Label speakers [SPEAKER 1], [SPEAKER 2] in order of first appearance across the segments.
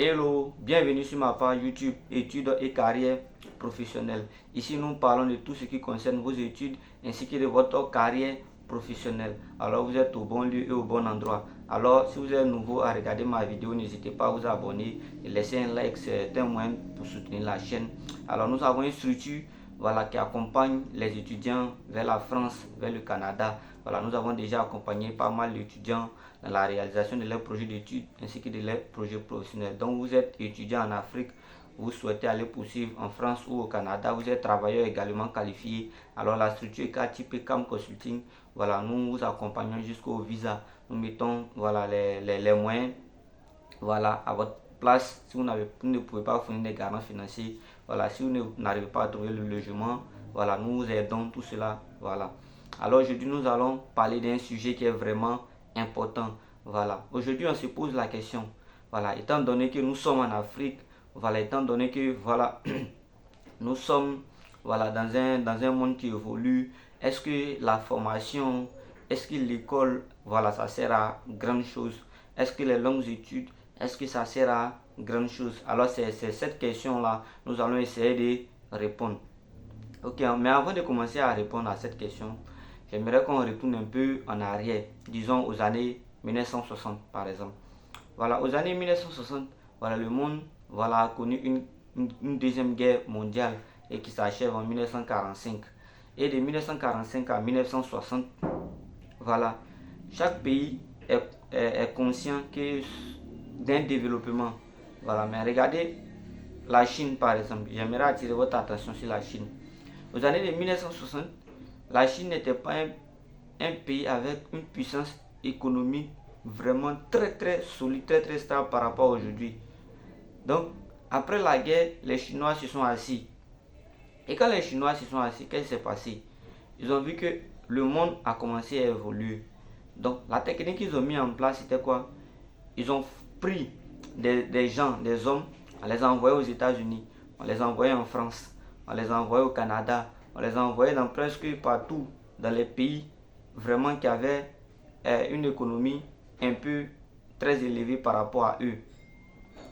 [SPEAKER 1] Hello, bienvenue sur ma page YouTube études et carrière professionnelle. Ici, nous parlons de tout ce qui concerne vos études ainsi que de votre carrière professionnelle. Alors, vous êtes au bon lieu et au bon endroit. Alors, si vous êtes nouveau à regarder ma vidéo, n'hésitez pas à vous abonner et laisser un like, c'est un moyen pour soutenir la chaîne. Alors, nous avons une structure qui accompagne les étudiants vers la France, vers le Canada. Voilà, nous avons déjà accompagné pas mal d'étudiants dans la réalisation de leurs projets d'études ainsi que de leurs projets professionnels. Donc, vous êtes étudiant en Afrique, vous souhaitez aller poursuivre en France ou au Canada, vous êtes travailleur également qualifié. Alors, la structure KTP Cam Consulting, voilà, nous vous accompagnons jusqu'au visa. Nous mettons les moyens à votre place. Si vous ne pouvez pas fournir des garants financiers, si vous n'arrivez pas à trouver le logement, nous vous aidons tout cela. Alors aujourd'hui nous allons parler d'un sujet qui est vraiment important. Aujourd'hui on se pose la question, étant donné que nous sommes en Afrique, étant donné que nous sommes dans un monde qui évolue, est-ce que la formation, est-ce que l'école, ça sert à grande chose? Est-ce que les longues études, est-ce que ça sert à grande chose? Alors c'est cette question-là, nous allons essayer de répondre. Ok, mais avant de commencer à répondre à cette question, j'aimerais qu'on retourne un peu en arrière, disons aux années 1960 par exemple. Aux années 1960, le monde a connu une deuxième guerre mondiale et qui s'achève en 1945. Et de 1945 à 1960, chaque pays est conscient que d'un développement. Mais regardez la Chine par exemple. J'aimerais attirer votre attention sur la Chine. Aux années de 1960, la Chine n'était pas un pays avec une puissance économique vraiment très solide, très stable par rapport à aujourd'hui. Donc, après la guerre, les Chinois se sont assis. Et quand les Chinois se sont assis, qu'est-ce qui s'est passé? Ils ont vu que le monde a commencé à évoluer. Donc, la technique qu'ils ont mis en place, c'était quoi? Ils ont pris des gens, des hommes, on les a envoyés aux États-Unis, on les a envoyés en France, on les a envoyés au Canada, on les a envoyés dans presque partout, dans les pays vraiment qui avaient une économie un peu très élevée par rapport à eux.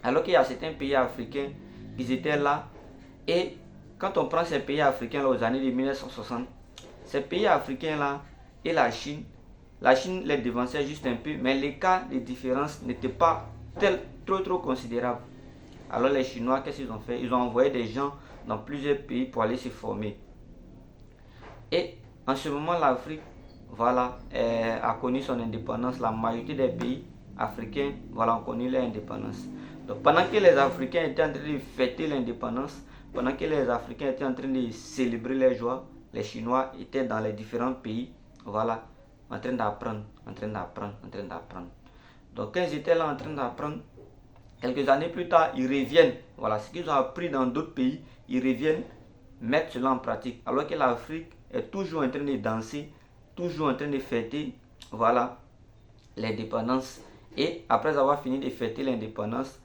[SPEAKER 1] Alors qu'il y a certains pays africains qui étaient là. Et quand on prend ces pays africains là, aux années de 1960, ces pays africains là et la Chine les devançait juste un peu, mais l'écart de différence n'était pas trop considérable. Alors les Chinois, qu'est-ce qu'ils ont fait? Ils ont envoyé des gens dans plusieurs pays pour aller se former. Et en ce moment, l'Afrique a connu son indépendance. La majorité des pays africains ont connu leur indépendance. Donc pendant que les Africains étaient en train de fêter l'indépendance, pendant que les Africains étaient en train de célébrer les joies, les Chinois étaient dans les différents pays, en train d'apprendre. Donc quand ils étaient là en train d'apprendre, quelques années plus tard, ils reviennent. Ce qu'ils ont appris dans d'autres pays, ils reviennent mettre cela en pratique. Alors que l'Afrique est toujours en train de danser, toujours en train de fêter, l'indépendance. Et après avoir fini de fêter l'indépendance,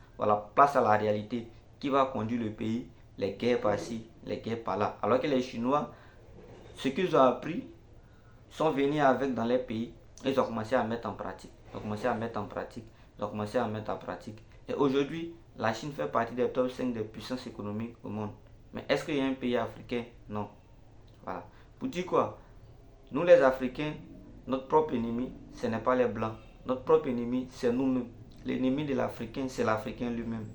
[SPEAKER 1] place à la réalité qui va conduire le pays, les guerres par-ci, les guerres par-là. Alors que les Chinois, ce qu'ils ont appris, sont venus avec dans les pays, ils ont commencé à mettre en pratique. Et aujourd'hui, la Chine fait partie des top 5 des puissances économiques au monde. Mais est-ce qu'il y a un pays africain? Non. Pour dire quoi? Nous les Africains, notre propre ennemi, ce n'est pas les Blancs. Notre propre ennemi, c'est nous-mêmes. L'ennemi de l'Africain, c'est l'Africain lui-même.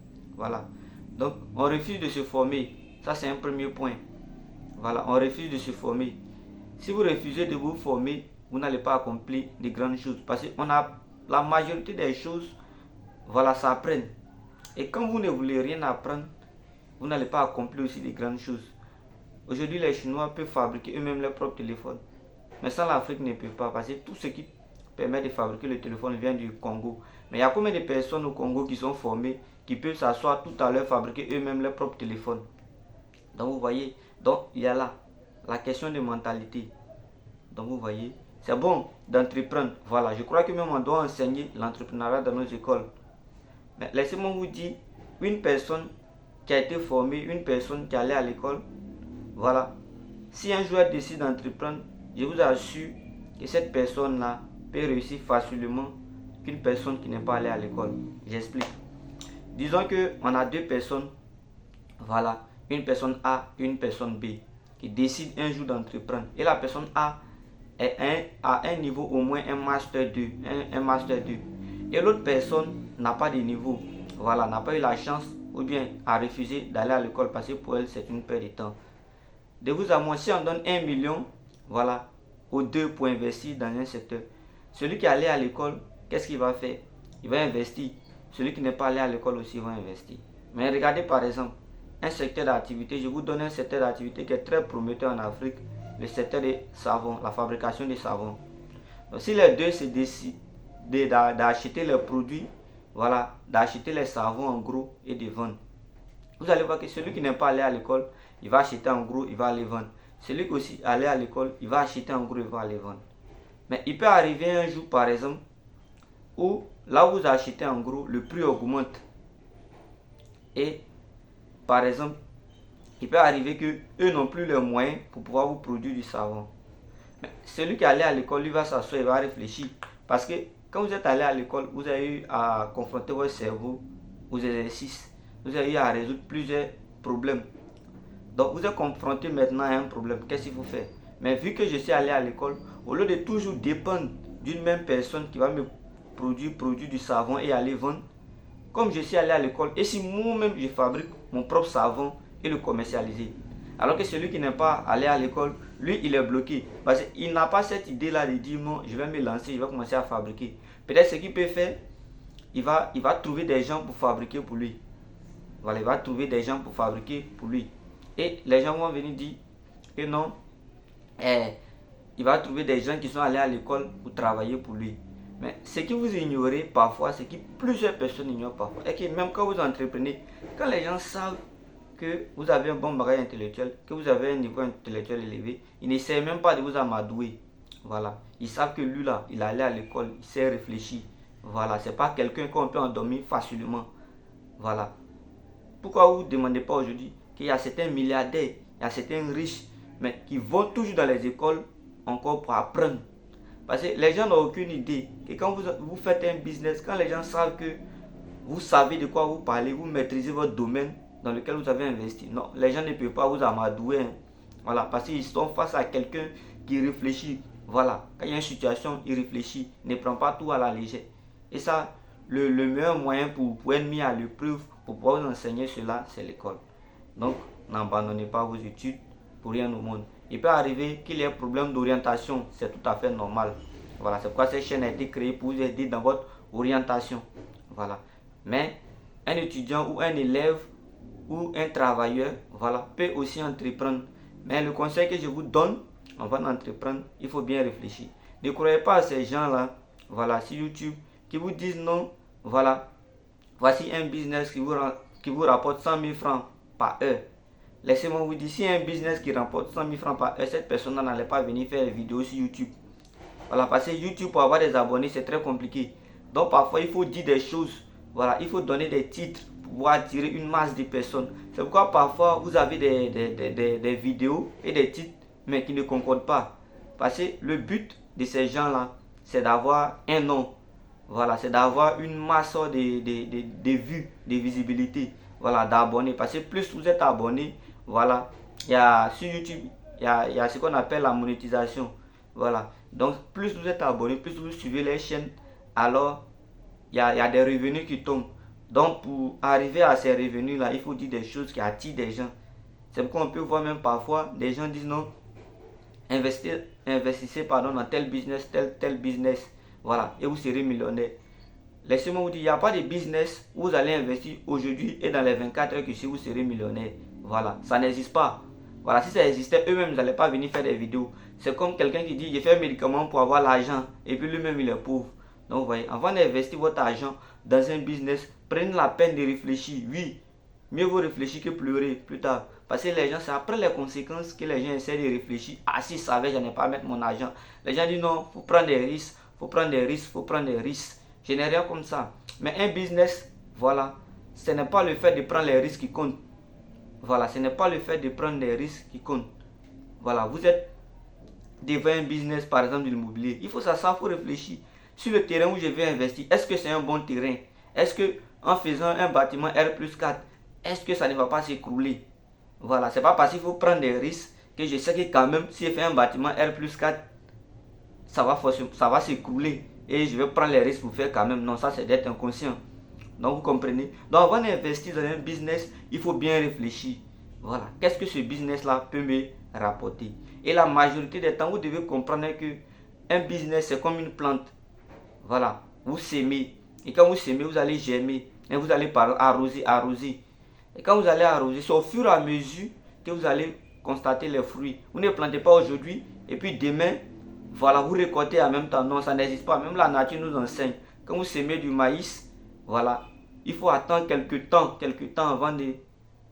[SPEAKER 1] Donc, on refuse de se former. Ça, c'est un premier point. On refuse de se former. Si vous refusez de vous former, vous n'allez pas accomplir de grandes choses. Parce que la majorité des choses, s'apprennent. Et quand vous ne voulez rien apprendre, vous n'allez pas accomplir aussi de grandes choses. Aujourd'hui, les Chinois peuvent fabriquer eux-mêmes leur propre téléphone. Mais ça, l'Afrique ne peut pas. Parce que tout ce qui permet de fabriquer le téléphone vient du Congo. Mais il y a combien de personnes au Congo qui sont formées, qui peuvent s'asseoir tout à l'heure, fabriquer eux-mêmes leur propre téléphone? Donc vous voyez, il y a là la question de mentalité. Donc vous voyez, c'est bon d'entreprendre. Je crois que même on doit enseigner l'entrepreneuriat dans nos écoles. Mais laissez-moi vous dire, une personne qui a été formée, une personne qui allait à l'école, si un joueur décide d'entreprendre, je vous assure que cette personne-là peut réussir facilement qu'une personne qui n'est pas allée à l'école. J'explique. disons qu'on a deux personnes, voilà, une personne A et une personne B, qui décident un jour d'entreprendre. Et la personne A à un niveau au moins un master 2, un master 2. Et l'autre personne n'a pas de niveau, voilà, n'a pas eu la chance ou bien a refusé d'aller à l'école parce que pour elle c'est une perte de temps. De vous à moi, si on donne 1 million, voilà, aux deux pour investir dans un secteur, celui qui est allé à l'école, qu'est-ce qu'il va faire? Il va investir. Celui qui n'est pas allé à l'école aussi va investir. Mais regardez par exemple, un secteur d'activité, je vous donne un secteur d'activité qui est très prometteur en Afrique, le secteur des savons, la fabrication des savons. Donc si les deux se décident d'acheter les produits, voilà, d'acheter les savons en gros et de vendre, vous allez voir que celui qui n'est pas allé à l'école, il va acheter en gros, il va les vendre. Celui qui aussi allé à l'école, il va acheter en gros, il va les vendre. Mais il peut arriver un jour par exemple, où là où vous achetez en gros, le prix augmente. Et par exemple, il peut arriver que eux n'ont plus les moyens pour pouvoir vous produire du savon. Mais celui qui est allé à l'école, lui va s'asseoir, il va réfléchir. Parce que quand vous êtes allé à l'école, vous avez eu à confronter votre cerveau aux exercices. Vous avez eu à résoudre plusieurs problèmes. Donc vous êtes confronté maintenant à un problème. Qu'est-ce qu'il faut faire? Mais vu que je suis allé à l'école, au lieu de toujours dépendre d'une même personne qui va me produire du savon et aller vendre, comme je suis allé à l'école, et si moi-même je fabrique mon propre savon et le commercialiser. Alors que celui qui n'est pas allé à l'école, lui il est bloqué. Parce qu'il n'a pas cette idée-là de dire non, je vais me lancer, je vais commencer à fabriquer. Peut-être ce qu'il peut faire, il va trouver des gens pour fabriquer pour lui. Voilà, il va trouver des gens pour fabriquer pour lui. Et les gens vont venir dire que non, il va trouver des gens qui sont allés à l'école pour travailler pour lui. Mais ce que vous ignorez parfois, ce que plusieurs personnes ignorent parfois, est que même quand vous entreprenez, quand les gens savent que vous avez un bon bagage intellectuel, que vous avez un niveau intellectuel élevé, ils n'essaient même pas de vous amadouer. Voilà. Ils savent que lui là, il est allé à l'école, il sait réfléchir. Voilà. C'est pas quelqu'un qu'on peut endormir facilement. Voilà. Pourquoi vous ne demandez pas aujourd'hui qu'il y a certains milliardaires, il y a certains riches, mais qui vont toujours dans les écoles encore pour apprendre? Parce que les gens n'ont aucune idée que quand vous faites un business, quand les gens savent que vous savez de quoi vous parlez, vous maîtrisez votre domaine dans lequel vous avez investi. Non, les gens ne peuvent pas vous amadouer. Hein. Voilà, parce qu'ils sont face à quelqu'un qui réfléchit. Voilà, quand il y a une situation, il réfléchit, ne prend pas tout à la légère. Et ça, le meilleur moyen pour être mis à l'épreuve, pour pouvoir vous enseigner cela, c'est l'école. Donc, n'abandonnez pas vos études pour rien au monde. Il peut arriver qu'il y ait un problème d'orientation, c'est tout à fait normal. Voilà, c'est pourquoi cette chaîne a été créée pour vous aider dans votre orientation. Voilà. Mais un étudiant ou un élève ou un travailleur, voilà, peut aussi entreprendre. Mais le conseil que je vous donne avant d'entreprendre, il faut bien réfléchir. Ne croyez pas à ces gens-là, voilà, sur YouTube, qui vous disent non, voilà, voici un business qui vous rapporte 100 000 francs par heure. Laissez-moi vous dire, si un business qui rapporte 100 000 francs par heure, cette personne n'allait pas venir faire des vidéos sur YouTube. Voilà, parce que YouTube, pour avoir des abonnés, c'est très compliqué. Donc parfois, il faut dire des choses. Voilà, il faut donner des titres pour pouvoir attirer une masse de personnes. C'est pourquoi parfois, vous avez des vidéos et des titres, mais qui ne concordent pas. Parce que le but de ces gens-là, c'est d'avoir un nom. Voilà, c'est d'avoir une masse de vues, de visibilité. Voilà, d'abonnés. Parce que plus vous êtes abonnés, voilà, il y a sur YouTube, il y a ce qu'on appelle la monétisation. Voilà. Donc, plus vous êtes abonné, plus vous suivez les chaînes, alors il y a des revenus qui tombent. Donc, pour arriver à ces revenus-là, il faut dire des choses qui attirent des gens. C'est pourquoi on peut voir même parfois des gens disent non, investissez dans tel business, tel business. Voilà, et vous serez millionnaire. Laissez-moi vous dire, il n'y a pas de business où vous allez investir aujourd'hui et dans les 24 heures que si vous serez millionnaire. Voilà, ça n'existe pas. Voilà, si ça existait, eux-mêmes, ils n'allaient pas venir faire des vidéos. C'est comme quelqu'un qui dit, j'ai fait un médicament pour avoir l'argent, et puis lui-même, il est pauvre. Donc, vous voyez, avant d'investir votre argent dans un business, prenez la peine de réfléchir. Oui, mieux vaut réfléchir que pleurer plus tard. Parce que les gens, c'est après les conséquences que les gens essaient de réfléchir. Ah, si je savais, je n'ai pas à mettre mon argent. Les gens disent non, il faut prendre des risques, faut prendre des risques, faut prendre des risques. Je n'ai rien comme ça. Mais un business, voilà, ce n'est pas le fait de prendre les risques qui compte. Voilà, ce n'est pas le fait de prendre des risques qui compte. Voilà, vous êtes devant un business, par exemple, de l'immobilier. Il faut ça, il faut réfléchir. Sur le terrain où je vais investir, est-ce que c'est un bon terrain? Est-ce que en faisant un bâtiment R+4, est-ce que ça ne va pas s'écrouler? Voilà, c'est pas parce qu'il faut prendre des risques que je sais que quand même, si je fais un bâtiment R+4, ça va s'écrouler et je vais prendre les risques pour faire quand même. Non, ça c'est d'être inconscient. Donc vous comprenez. Donc avant d'investir dans un business, il faut bien réfléchir. Voilà, qu'est-ce que ce business-là peut me rapporter? Et la majorité des temps, vous devez comprendre que un business c'est comme une plante. Voilà, vous semez. Et quand vous semez, vous allez germer. Et vous allez arroser. Et quand vous allez arroser, c'est au fur et à mesure que vous allez constater les fruits. Vous ne plantez pas aujourd'hui et puis demain, voilà, vous récoltez en même temps. Non, ça n'existe pas. Même la nature nous enseigne. Quand vous semez du maïs, voilà, il faut attendre quelques temps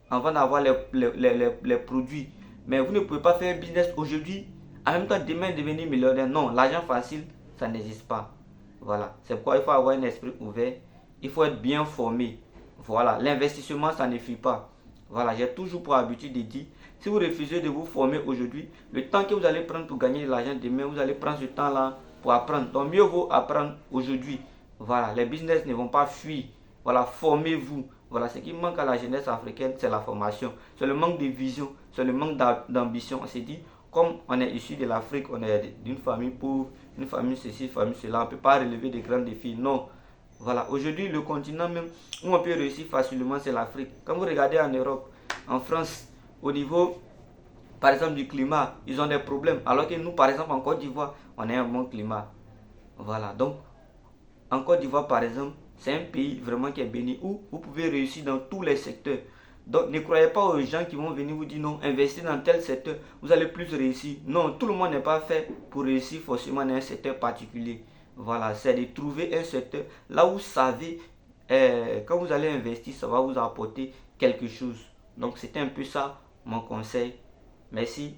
[SPEAKER 1] avant d'avoir les produits. Mais vous ne pouvez pas faire un business aujourd'hui, en même temps demain devenir millionnaire. Non, l'argent facile, ça n'existe pas. Voilà, c'est pourquoi il faut avoir un esprit ouvert. Il faut être bien formé. Voilà, l'investissement, ça ne fuit pas. Voilà, j'ai toujours pour habitude de dire, si vous refusez de vous former aujourd'hui, le temps que vous allez prendre pour gagner de l'argent demain, vous allez prendre ce temps-là pour apprendre. Donc mieux vaut apprendre aujourd'hui. Voilà, les business ne vont pas fuir. Voilà, formez-vous. Voilà, ce qui manque à la jeunesse africaine, c'est la formation. C'est le manque de vision, c'est le manque d'ambition. On s'est dit, comme on est issu de l'Afrique, on est d'une famille pauvre, une famille ceci, une famille cela, on ne peut pas relever de grands défis. Non. Voilà, aujourd'hui, le continent même où on peut réussir facilement, c'est l'Afrique. Quand vous regardez en Europe, en France, au niveau, par exemple, du climat, ils ont des problèmes. Alors que nous, par exemple, en Côte d'Ivoire, on a un bon climat. Voilà, donc, en Côte d'Ivoire, par exemple, c'est un pays vraiment qui est béni où vous pouvez réussir dans tous les secteurs. Donc, ne croyez pas aux gens qui vont venir vous dire non, investissez dans tel secteur, vous allez plus réussir. Non, tout le monde n'est pas fait pour réussir forcément dans un secteur particulier. Voilà, c'est de trouver un secteur là où vous savez, quand vous allez investir, ça va vous apporter quelque chose. Donc, c'était un peu ça mon conseil. Merci.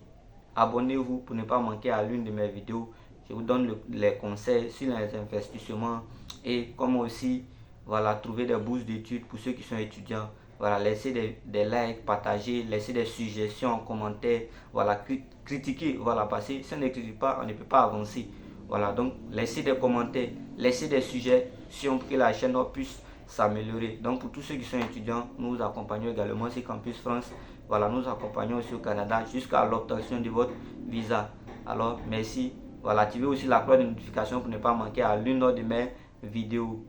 [SPEAKER 1] Abonnez-vous pour ne pas manquer à l'une de mes vidéos. Je vous donne les conseils sur les investissements et comment aussi, voilà, trouver des bourses d'études pour ceux qui sont étudiants. Voilà, laissez des likes, partagez, laissez des suggestions en commentaire. Voilà, critiquez. Voilà, parce que si on ne critique pas, on ne peut pas avancer. Voilà, donc laissez des commentaires, laissez des suggestions pour que la chaîne puisse s'améliorer. Donc pour tous ceux qui sont étudiants, nous vous accompagnons également sur Campus France. Voilà, nous accompagnons aussi au Canada jusqu'à l'obtention de votre visa. Alors merci. Voilà, activez aussi la cloche de notification pour ne pas manquer à l'une de mes vidéos.